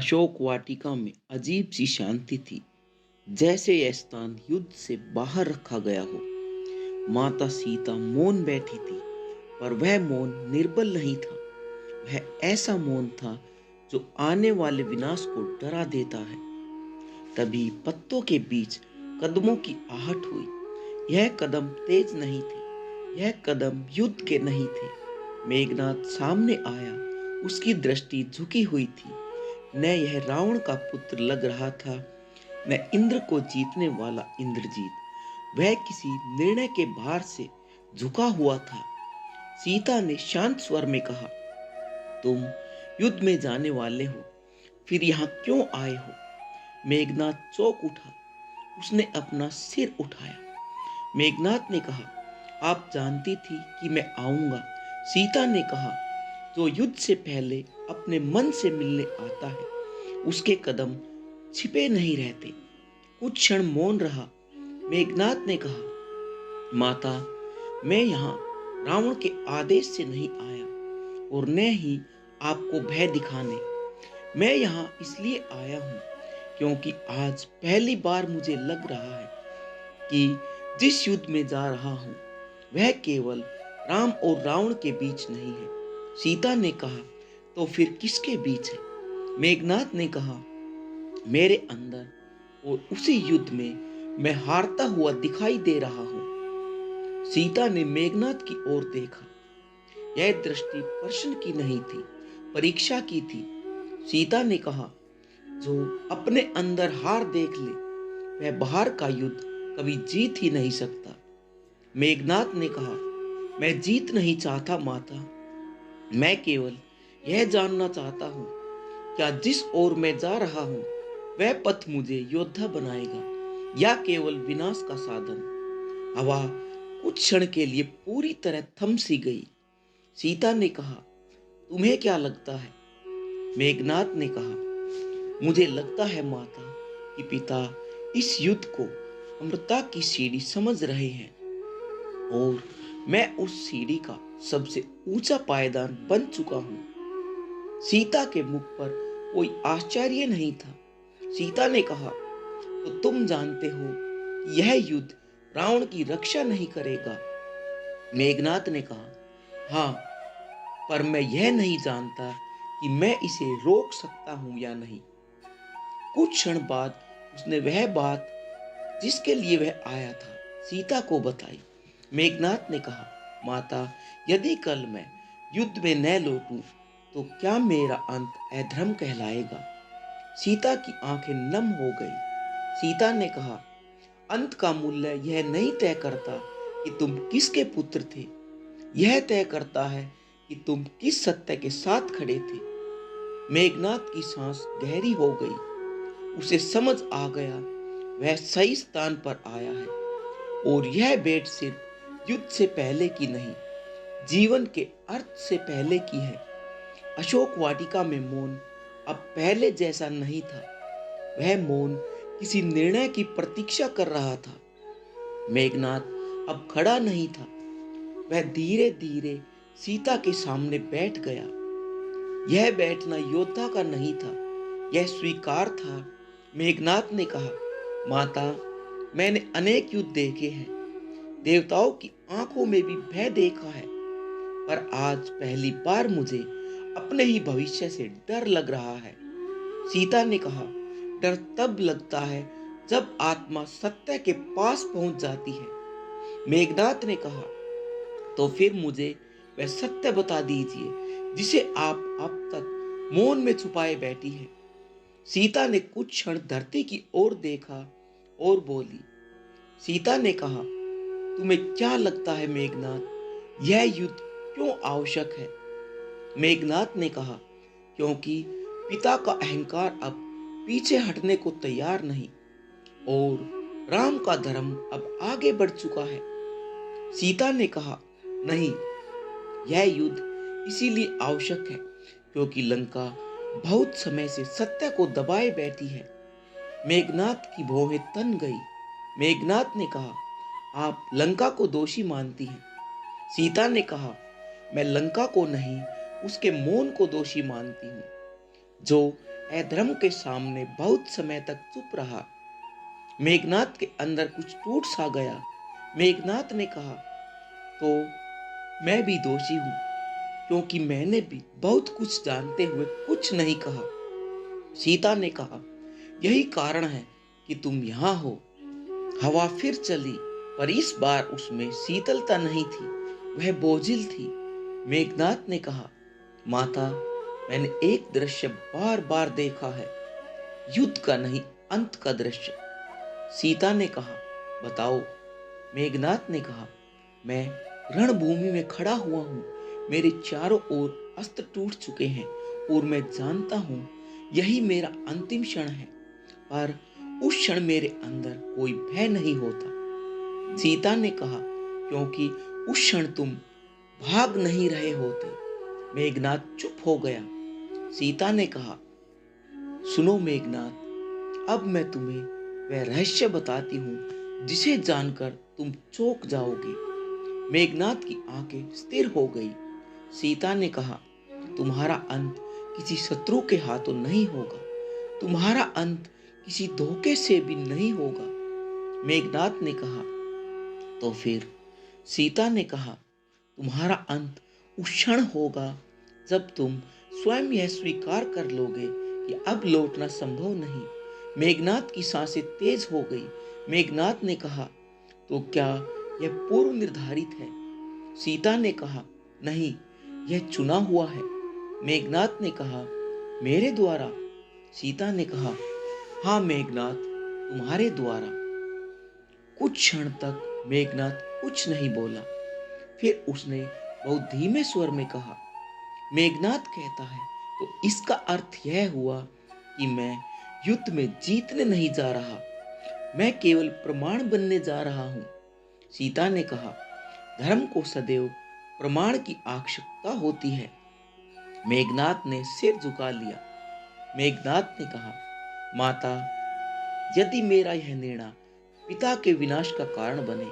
अशोक वाटिका में अजीब सी शांति थी, जैसे यह स्थान युद्ध से बाहर रखा गया हो। माता सीता मौन बैठी थी, पर वह मौन निर्बल नहीं था। वह ऐसा मौन था जो आने वाले विनाश को डरा देता है। तभी पत्तों के बीच कदमों की आहट हुई। यह कदम तेज नहीं थे, यह कदम युद्ध के नहीं थे। मेघनाद सामने आया, उसकी दृष्टि झुकी हुई थी। न यह रावण का पुत्र लग रहा था, न इंद्र को जीतने वाला इंद्रजीत। वह किसी निर्णय के भार से झुका हुआ था। सीता ने शांत स्वर में कहा, तुम युद्ध में जाने वाले हो, फिर यहाँ क्यों आए हो? मेघनाद चौंक उठा। उसने अपना सिर उठाया। मेघनाद ने कहा, आप जानती थी कि मैं आऊंगा। सीता ने कहा, जो युद्ध से पहले अपने मन से मिलने आता है, उसके कदम छिपे नहीं रहते। कुछ क्षण मौन रहा। मेघनाद ने कहा, माता, मैं यहाँ रावण के आदेश से नहीं आया और न ही आपको भय दिखाने। मैं यहाँ इसलिए आया हूँ क्योंकि आज पहली बार मुझे लग रहा है कि जिस युद्ध में जा रहा हूँ वह केवल राम और रावण के बीच नहीं है। सीता ने कहा, तो फिर किसके बीच है? मेघनाद ने कहा, मेरे अंदर, और उसी युद्ध में मैं हारता हुआ दिखाई दे रहा हूँ। सीता ने मेघनाद की ओर देखा। यह दृष्टि प्रश्न की नहीं थी, परीक्षा की थी। सीता ने कहा, जो अपने अंदर हार देख ले, वह बाहर का युद्ध कभी जीत ही नहीं सकता। मेघनाद ने कहा, मैं जीत नहीं चाहता माता, मैं केवल यह जानना चाहता हूँ, क्या जिस ओर मैं जा रहा हूँ वह पथ मुझे योद्धा बनाएगा या केवल विनाश का साधन? हवा कुछ क्षण के लिए पूरी तरह थम सी गई। सीता ने कहा, तुम्हें क्या लगता है? मेघनाद ने कहा, मुझे लगता है माता कि पिता इस युद्ध को अमृता की सीढ़ी समझ रहे हैं और मैं उस सीढ़ी का सबसे ऊंचा पायदान बन चुका हूँ। सीता के मुख पर कोई आश्चर्य नहीं था। सीता ने कहा, तो तुम जानते हो कि यह युद्ध रावण की रक्षा नहीं करेगा? मेघनाद ने कहा, हाँ, पर मैं यह नहीं जानता कि मैं इसे रोक सकता हूं या नहीं। कुछ क्षण बाद उसने वह बात जिसके लिए वह आया था सीता को बताई। मेघनाद ने कहा, माता, यदि कल मैं युद्ध में न लौटूं तो क्या मेरा अंत अधर्म कहलाएगा? सीता की आंखें नम हो गई। सीता ने कहा, अंत का मूल्य यह नहीं तय करता कि तुम किसके पुत्र थे, यह तय करता है कि तुम किस सत्य के साथ खड़े थे। मेघनाद की सांस गहरी हो गई। उसे समझ आ गया वह सही स्थान पर आया है और यह भेंट सिर्फ युद्ध से पहले की नहीं, जीवन के अर्थ से पहले की है। अशोक वाटिका में मौन अब पहले जैसा नहीं था। वह मौन किसी निर्णय की प्रतीक्षा कर रहा था। मेघनाद अब खड़ा नहीं था, वह धीरे धीरे सीता के सामने बैठ गया। यह बैठना योद्धा का नहीं था, यह स्वीकार था। मेघनाद ने कहा, माता, मैंने अनेक युद्ध देखे हैं, देवताओं की आंखों में भी भय देखा है, पर आज पहली बार मुझे अपने ही भविष्य से डर लग रहा है। सीता ने कहा, डर तब लगता है जब आत्मा सत्य के पास पहुंच जाती है। मेघनाद ने कहा, तो फिर मुझे वह सत्य बता दीजिए जिसे आप अब तक मौन में छुपाए बैठी हैं। सीता ने कुछ क्षण धरती की ओर देखा और बोली। सीता ने कहा, तुम्हें क्या लगता है मेघनाद, यह युद्ध क्यों आवश्यक है? मेघनाद ने कहा, क्योंकि पिता का अहंकार अब पीछे हटने को तैयार नहीं और राम का धर्म अब आगे बढ़ चुका है। सीता ने कहा, नहीं, यह युद्ध इसीलिए आवश्यक है क्योंकि लंका बहुत समय से सत्य को दबाए बैठी है। मेघनाद की भौहें तन गई। मेघनाद ने कहा, आप लंका को दोषी मानती हैं? सीता ने कहा, मैं लंका को नहीं, उसके मौन को दोषी मानती हूँ। जो अधर्म के सामने बहुत समय तक चुप रहा। मेघनाद के अंदर कुछ टूट सा गया। मेघनाद ने कहा, तो मैं भी दोषी हूँ, क्योंकि मैंने भी बहुत कुछ जानते हुए कुछ नहीं कहा। सीता ने कहा, यही कारण है कि तुम यहाँ हो। हवा फिर चली, पर इस बार उसमें शीतलता नहीं थी, वह बोझिल थी। मेघनाद ने कहा, माता, मैंने एक दृश्य बार बार देखा है, युद्ध का नहीं, अंत का दृश्य। सीता ने कहा, बताओ। मेघनाद ने कहा, मैं रणभूमि में खड़ा हुआ हूँ। मेरे चारों ओर अस्त्र टूट चुके हैं और मैं जानता हूँ यही मेरा अंतिम क्षण है। पर उस क्षण मेरे अंदर कोई भय नहीं होता। सीता ने कहा, क्योंकि उस क्षण तुम भाग नहीं रहे होते। मेघनाद चुप हो गया। सीता ने कहा, सुनो मेघनाद, अब मैं तुम्हें वह रहस्य बताती हूँ जिसे जानकर तुम चौंक जाओगे। मेघनाद की आंखें स्थिर हो गई। सीता ने कहा, तुम्हारा अंत किसी शत्रु के हाथों नहीं होगा। तुम्हारा अंत किसी धोखे से भी नहीं होगा। मेघनाद ने कहा, तो फिर? सीता ने कहा, तुम्हारा अंत उस क्षण होगा जब तुम स्वयं यह स्वीकार कर लोगे कि अब लौटना संभव नहीं। मेघनाद की सांसें तेज हो गई। मेघनाद ने कहा, तो क्या यह पूर्व निर्धारित है? सीता ने कहा, नहीं, यह चुना हुआ है। मेघनाद ने कहा, मेरे द्वारा? सीता ने कहा, हाँ मेघनाद, तुम्हारे द्वारा। कुछ क्षण तक मेघनाद कुछ नहीं बोला। फिर उसने बहुत धीमे स्वर में कहा, मेघनाद कहता है तो इसका अर्थ यह हुआ कि मैं युद्ध में जीतने नहीं जा रहा, मैं केवल प्रमाण बनने जा रहा हूं। सीता ने कहा, धर्म को सदैव प्रमाण की आवश्यकता होती है। मेघनाद ने सिर झुका लिया। मेघनाद ने कहा, माता, यदि मेरा यह निर्णय पिता के विनाश का कारण बने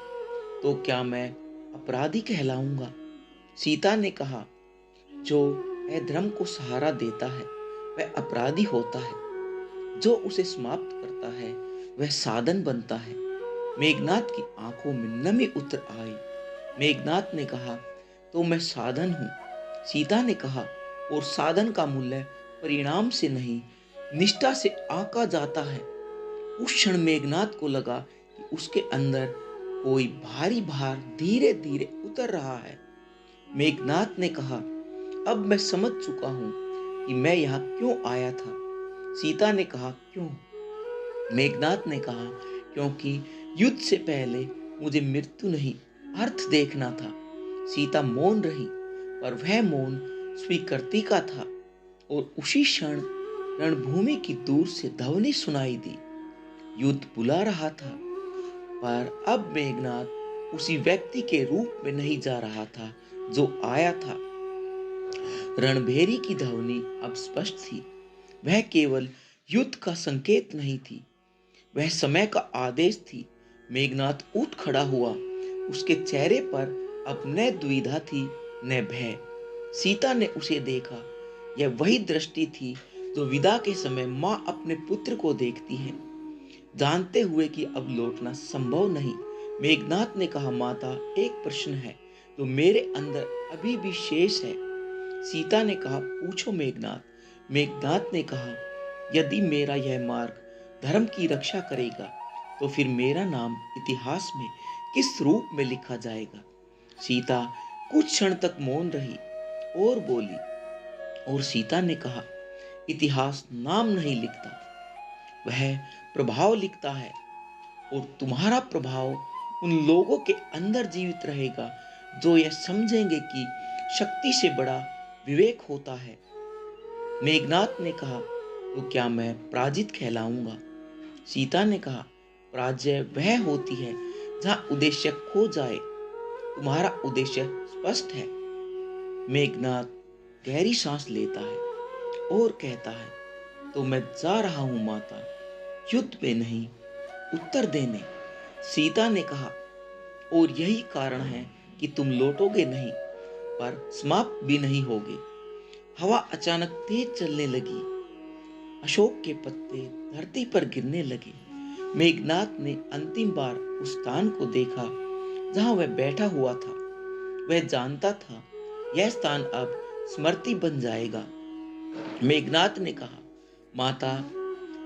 तो क्या मैं अपराधी कहलाऊंगा? सीता ने कहा, जो अधर्म को सहारा देता है वह अपराधी होता है, जो उसे समाप्त करता है वह साधन बनता है। मेघनाद की आंखों में नमी उतर आई। मेघनाद ने कहा, तो मैं साधन हूं। सीता ने कहा, और साधन का मूल्य परिणाम से नहीं, निष्ठा से आंका जाता है। उस क्षण मेघनाद को लगा कि उसके अंदर कोई भारी भार धीरे धीरे उतर रहा है। मेघनाद ने कहा, अब मैं समझ चुका हूं कि मैं यहाँ क्यों आया था। सीता ने कहा, क्यों? मेघनाद ने कहा, क्योंकि युद्ध से पहले मुझे मृत्यु नहीं, अर्थ देखना था। सीता मौन रही, पर वह मौन स्वीकृति का था। और उसी क्षण रणभूमि की दूर से ध्वनि सुनाई दी। युद्ध बुला रहा था, पर अब मेघनाद उसी व्यक्ति के रूप में नहीं जा रहा था जो आया था। रणभेरी की ध्वनि अब स्पष्ट थी। वह केवल युद्ध का संकेत नहीं थी, वह समय का आदेश थी। मेघनाद उठ खड़ा हुआ। उसके चेहरे पर अब न दुविधा थी न भय। सीता ने उसे देखा। यह वही दृष्टि थी जो विदा के समय मां अपने पुत्र को देखती है, जानते हुए कि अब लौटना संभव नहीं। मेघनाद ने कहा, माता, एक प्रश्न है जो मेरे अंदर अभी भी शेष है। सीता ने कहा, पूछो मेघनाद। मेघनाद ने कहा, यदि मेरा यह मार्ग धर्म की रक्षा करेगा तो फिर मेरा नाम इतिहास में किस रूप में लिखा जाएगा? सीता कुछ क्षण तक मौन रही और बोली, और सीता ने कहा, इतिहास नाम नहीं लिखता, वह प्रभाव लिखता है। और तुम्हारा प्रभाव उन लोगों के अंदर जीवित रहेगा जो यह समझेंगे कि शक्ति से बड़ा विवेक होता है। मेघनाद ने कहा, तो क्या मैं पराजित कहलाऊंगा? सीता ने कहा, पराजय वह होती है जहां उद्देश्य खो जाए। तुम्हारा उद्देश्य स्पष्ट है। मेघनाद गहरी सांस लेता है और कहता है, तो मैं जा रहा हूं माता, युद्ध में नहीं, उत्तर देने। सीता ने कहा, और यही कारण है कि तुम लौटोगे नहीं, पर समाप्त भी नहीं होगे। हवा अचानक तेज चलने लगी। अशोक के पत्ते धरती पर गिरने लगे। मेघनाथ ने अंतिम बार उस स्थान को देखा जहां वह बैठा हुआ था। वह जानता था यह स्थान अब स्मृति बन जाएगा। मेघनाथ ने कहा, माता,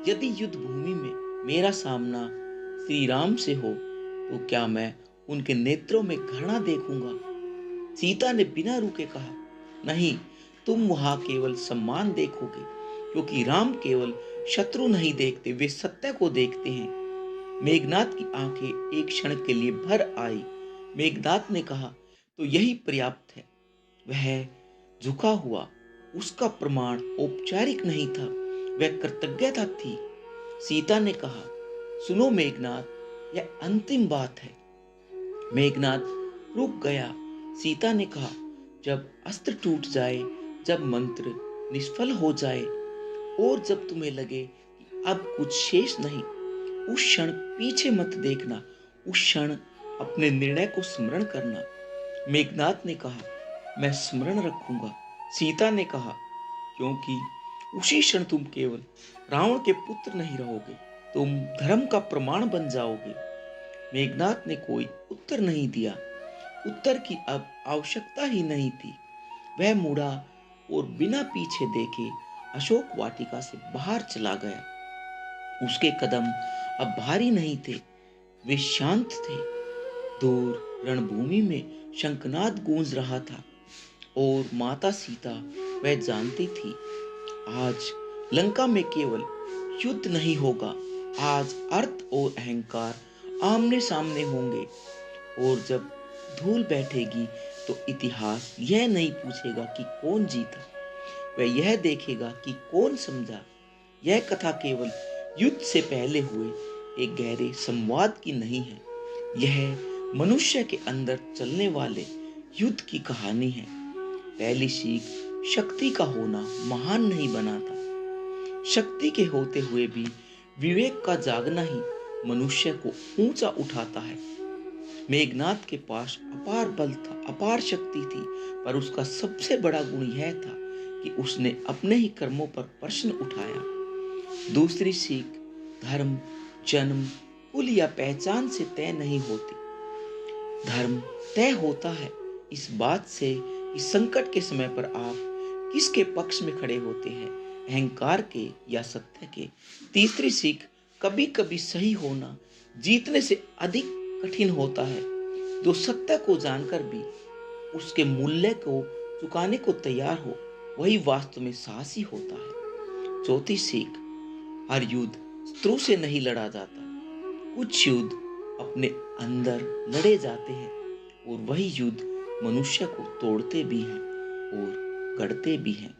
यदि युद्ध भूमि में मेरा सामना श्री राम से हो तो क्या मैं उनके नेत्रों में घृणा देखूंगा? सीता ने बिना रुके कहा, नहीं, तुम वहां केवल सम्मान देखोगे, क्योंकि राम केवल शत्रु नहीं देखते, वे सत्य को देखते हैं। मेघनाथ की आंखें एक क्षण के लिए भर आई। मेघनाथ ने कहा, तो यही पर्याप्त है। वह झुका हुआ, उसका प्रमाण औपचारिक नहीं था, वह कृतज्ञता थी। सीता ने कहा, सुनो मेघनाथ, यह अंतिम बात है। मेघनाथ रुक गया। सीता ने कहा, जब अस्त्र टूट जाए, जब मंत्र निष्फल हो जाए और जब तुम्हें लगे कि अब कुछ शेष नहीं, उस क्षण पीछे मत देखना, उस क्षण अपने निर्णय को स्मरण करना। मेघनाथ ने कहा, मैं स्मरण रखूंगा। सीता ने कहा, क्योंकि उसी क्षण तुम केवल रावण के पुत्र नहीं रहोगे, तुम धर्म का प्रमाण बन जाओगे। मेघनाथ ने कोई उत्तर नहीं दिया। उत्तर की अब आवश्यकता ही नहीं थी। वह मुड़ा और बिना पीछे देखे अशोक वाटिका से बाहर चला गया। उसके कदम अब भारी नहीं थे, वे शांत थे। दूर रणभूमि में शंखनाद गूंज रहा था और माता सीता वह जानती थी, आज लंका में केवल युद्ध नहीं होगा, आज अर्थ और अहंकार आमने सामने होंगे। और जब धूल बैठेगी तो इतिहास यह नहीं पूछेगा कि कौन जीता, वह यह देखेगा कि कौन समझा। यह कथा केवल युद्ध से पहले हुए एक गहरे संवाद की नहीं है, यह मनुष्य के अंदर चलने वाले युद्ध की कहानी है। पहली सीख, शक्ति का होना महान नहीं बनाता, शक्ति के होते हुए भी विवेक का जागना ही मनुष्य को ऊंचा उठाता है। मेघनाथ के पास अपार बल था, अपार शक्ति थी, पर उसका सबसे बड़ा गुण यह था कि उसने अपने ही कर्मों पर प्रश्न उठाया। दूसरी सीख, धर्म जन्म, कुल या पहचान से तय नहीं होती। धर्म तय होता है इस बात से कि संकट के समय पर आप किसके पक्ष में खड़े होते हैं, अहंकार के या सत्य के। तीसरी सीख, कभी कभी सही होना जीतने से अधिक कठिन होता है। जो सत्य को जानकर भी उसके मूल्य को चुकाने को तैयार हो, वही वास्तव में साहसी होता है। चौथी सीख, हर युद्ध शत्रु से नहीं लड़ा जाता, कुछ युद्ध अपने अंदर लड़े जाते हैं और वही युद्ध मनुष्य को तोड़ते भी हैं और गढ़ते भी हैं।